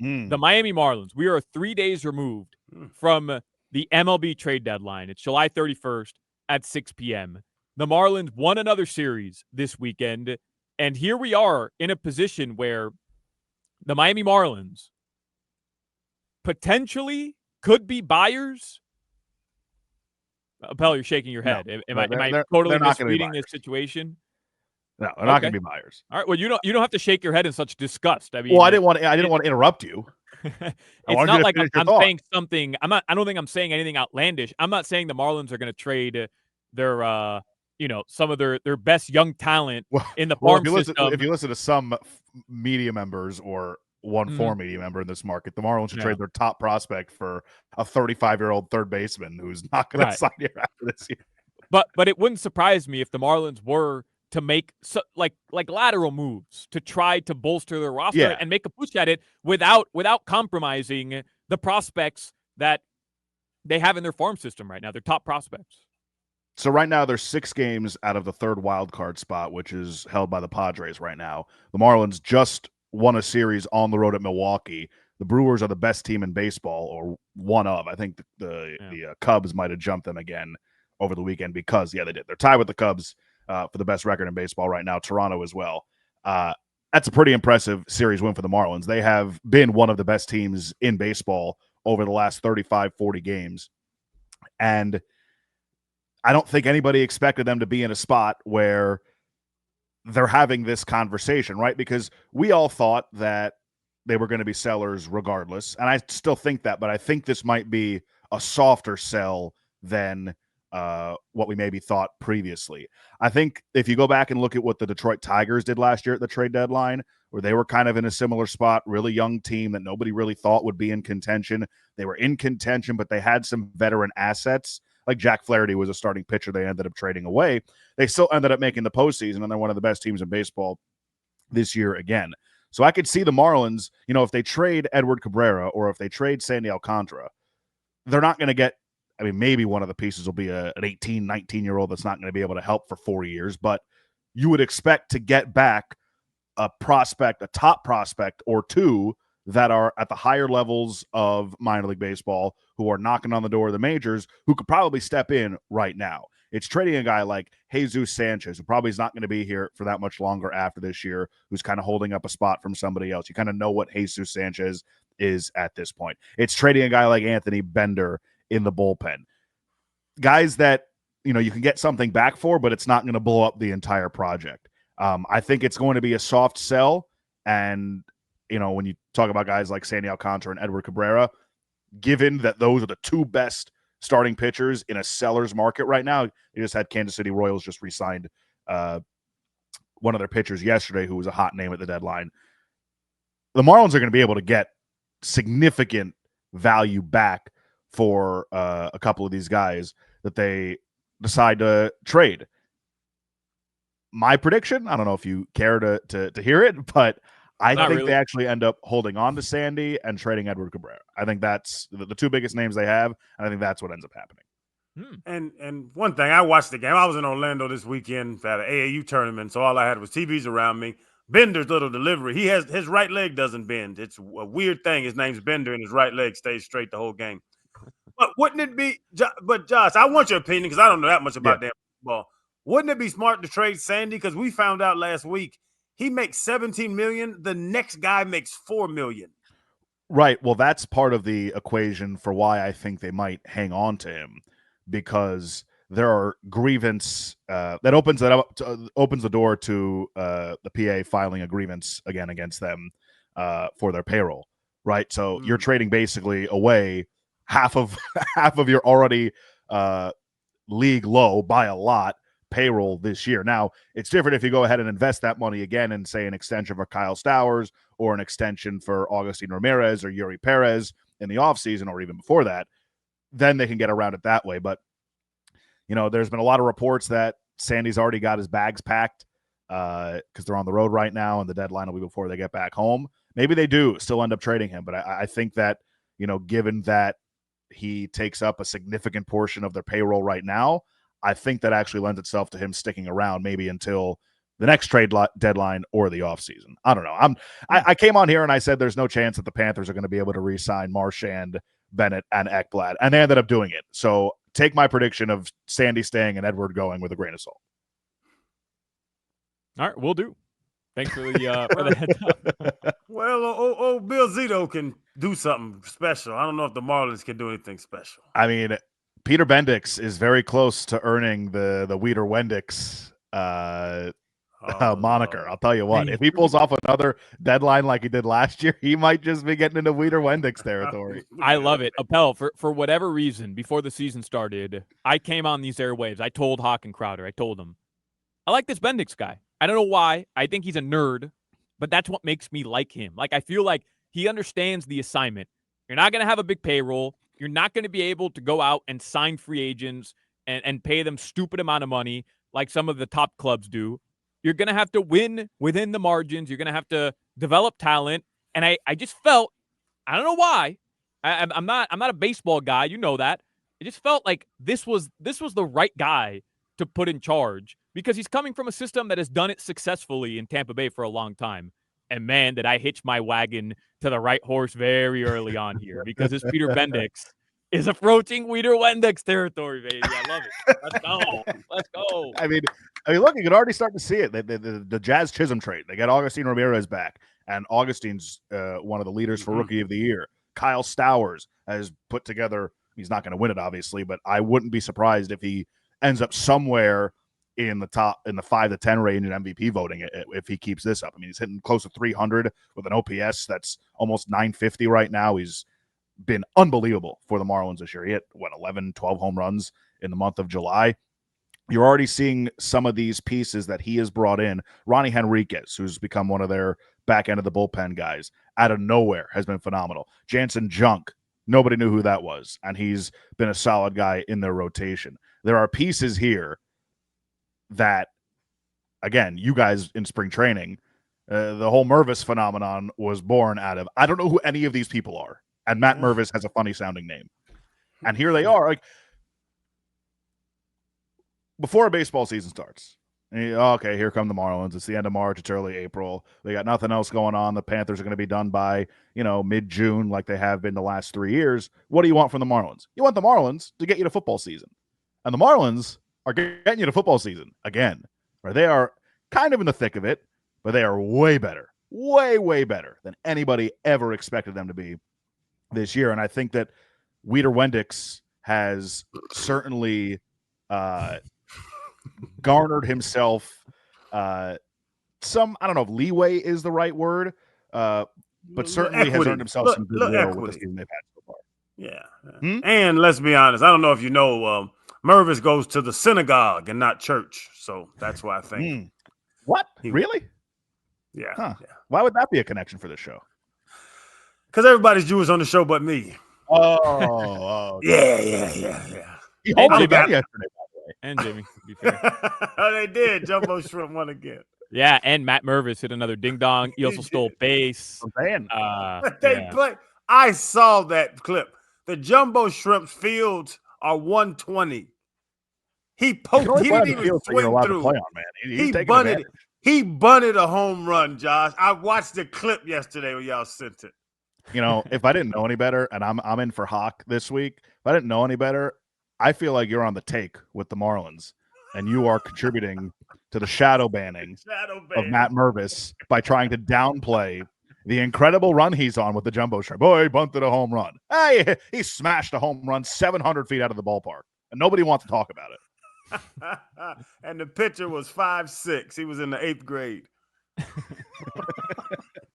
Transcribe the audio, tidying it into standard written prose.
The Miami Marlins, we are 3 days removed from the MLB trade deadline. It's July 31st at 6 p.m. The Marlins won another series this weekend, and here we are in a position where the Miami Marlins potentially could be buyers. Appel, you're shaking your head. No, am I totally misreading this situation? No, they're not going to be buyers. All right. Well, you don't have to shake your head in such disgust. I mean, well, I didn't want to interrupt you. It's not like I'm saying something. I don't think I'm saying anything outlandish. I'm not saying the Marlins are going to trade their some of their best young talent in the farm system. If you listen to some media members or one former media member in this market, the Marlins should trade their top prospect for a 35-year-old third baseman who's not going to sign here after this year. But it wouldn't surprise me if the Marlins were to make like lateral moves to try to bolster their roster and make a push at it without compromising the prospects that they have in their farm system right now, their top prospects. So right now there's 6 games out of the third wild card spot, which is held by the Padres right now. The Marlins just won a series on the road at Milwaukee. The Brewers are the best team in baseball, or one of. I think the Cubs might have jumped them again over the weekend because, they did. They're tied with the Cubs for the best record in baseball right now, Toronto as well. That's a pretty impressive series win for the Marlins. They have been one of the best teams in baseball over the last 35, 40 games. And I don't think anybody expected them to be in a spot where they're having this conversation, right? Because we all thought that they were going to be sellers regardless. And I still think that, but I think this might be a softer sell than what we maybe thought previously. I think if you go back and look at what the Detroit Tigers did last year at the trade deadline, where they were kind of in a similar spot, really young team that nobody really thought would be in contention. They were in contention, but they had some veteran assets. Like Jack Flaherty was a starting pitcher they ended up trading away. They still ended up making the postseason, and they're one of the best teams in baseball this year again. So I could see the Marlins, if they trade Edward Cabrera or if they trade Sandy Alcantara, they're not going to get, maybe one of the pieces will be an 18, 19-year-old that's not going to be able to help for 4 years, but you would expect to get back a top prospect or two that are at the higher levels of minor league baseball who are knocking on the door of the majors who could probably step in right now. It's trading a guy like Jesus Sanchez, who probably is not going to be here for that much longer after this year, who's kind of holding up a spot from somebody else. You kind of know what Jesus Sanchez is at this point. It's trading a guy like Anthony Bender in the bullpen. Guys that, you can get something back for, but it's not going to blow up the entire project. I think it's going to be a soft sell. And, when you talk about guys like Sandy Alcantara and Edward Cabrera, given that those are the two best starting pitchers in a seller's market right now, you just had Kansas City Royals just re-signed one of their pitchers yesterday who was a hot name at the deadline. The Marlins are going to be able to get significant value back for a couple of these guys that they decide to trade. My prediction, I don't know if you care to hear it, but I think they actually end up holding on to Sandy and trading Edward Cabrera. I think that's the two biggest names they have, and I think that's what ends up happening. And one thing, I watched the game. I was in Orlando this weekend at an AAU tournament, so all I had was TVs around me. Bender's little delivery. His right leg doesn't bend. It's a weird thing. His name's Bender, and his right leg stays straight the whole game. But wouldn't it be? But Josh, I want your opinion because I don't know that much about damn football. Wouldn't it be smart to trade Sandy? Because we found out last week he makes $17 million. The next guy makes $4 million. Right. Well, that's part of the equation for why I think they might hang on to him, because there are grievance that opens the door to the PA filing a grievance again against them for their payroll. Right. So you're trading basically away half of your already league low by a lot payroll this year. Now, it's different if you go ahead and invest that money again and say an extension for Kyle Stowers or an extension for Augustine Ramirez or Yuri Perez in the offseason or even before that. Then they can get around it that way. But, there's been a lot of reports that Sandy's already got his bags packed because they're on the road right now and the deadline will be before they get back home. Maybe they do still end up trading him. But I think that, given that he takes up a significant portion of their payroll right now, I think that actually lends itself to him sticking around maybe until the next trade deadline or the offseason. I don't know. I came on here and I said there's no chance that the Panthers are going to be able to re-sign Marchand, Bennett, and Ekblad, and they ended up doing it. So take my prediction of Sandy staying and Edward going with a grain of salt. All right, we'll do. Thanks for the heads up. Well, old Bill Zito can do something special. I don't know if the Marlins can do anything special. I mean, Peter Bendix is very close to earning the Weeder Wendix moniker. I'll tell you what, if he pulls off another deadline like he did last year, he might just be getting into Weeder Wendix territory. I love it. Appel, for whatever reason, before the season started, I came on these airwaves. I told Hawk and Crowder, I told them, I like this Bendix guy. I don't know why. I think he's a nerd, but that's what makes me like him. Like, I feel like he understands the assignment. You're not going to have a big payroll. You're not going to be able to go out and sign free agents and pay them stupid amount of money like some of the top clubs do. You're going to have to win within the margins. You're going to have to develop talent. And I just felt, I don't know why. I'm not a baseball guy. You know that. I just felt like this was the right guy to put in charge because he's coming from a system that has done it successfully in Tampa Bay for a long time. And man, did I hitch my wagon to the right horse very early on here because this Peter Bendix is approaching Weeder Wendix territory, baby. I love it. Let's go. Let's go. I mean, look, you can already start to see it. The Jazz Chisholm trade. They got Augustine Ramirez back, and Augustine's one of the leaders for Rookie of the Year. Kyle Stowers has put together. He's not going to win it, obviously, but I wouldn't be surprised if he ends up somewhere in the 5 to 10 range in MVP voting if he keeps this up. I mean, he's hitting close to 300 with an OPS that's almost 950 right now. He's been unbelievable for the Marlins this year. He hit 11, 12 home runs in the month of July. You're already seeing some of these pieces that he has brought in. Ronnie Henriquez, who's become one of their back end of the bullpen guys, out of nowhere has been phenomenal. Jansen Junk, nobody knew who that was, and he's been a solid guy in their rotation. There are pieces here that, again, you guys in spring training, the whole Mervis phenomenon was born out of. I don't know who any of these people are, and Matt Mervis has a funny sounding name, and here they are. Like, before a baseball season starts, okay, here come the Marlins. It's the end of March. It's early April. They got nothing else going on. The Panthers are going to be done by, mid-June like they have been the last 3 years. What do you want from the Marlins? You want the Marlins to get you to football season. And the Marlins are getting you to football season again. Right? They are kind of in the thick of it, but they are way better, way, way better than anybody ever expected them to be this year. And I think that Weeder Wendix has certainly garnered himself some, I don't know if leeway is the right word, but certainly has earned himself some goodwill with the season they've had so far. Yeah. And let's be honest, I don't know if you know, Mervis goes to the synagogue and not church. So that's why I think. What? Really? Yeah. Huh. Yeah. Why would that be a connection for this show? Because everybody's Jewish on the show but me. Oh. Yeah. He home again yesterday, by the way. And Jimmy, to be fair. Oh, they did. Jumbo Shrimp won again. Yeah, and Matt Mervis hit another ding dong. He also stole base. Play. I saw that clip. The Jumbo Shrimps fields are 120. He didn't even swing through. He bunted a home run, Josh. I watched the clip yesterday when y'all sent it. If I didn't know any better, and I'm in for Hawk this week, if I didn't know any better, I feel like you're on the take with the Marlins, and you are contributing to the shadow banning of Matt Mervis by trying to downplay the incredible run he's on with the Jumbo Shrimp. Boy, he bunted a home run. Hey, he smashed a home run 700 feet out of the ballpark, and nobody wants to talk about it. And the pitcher was 5'6". He was in the 8th grade.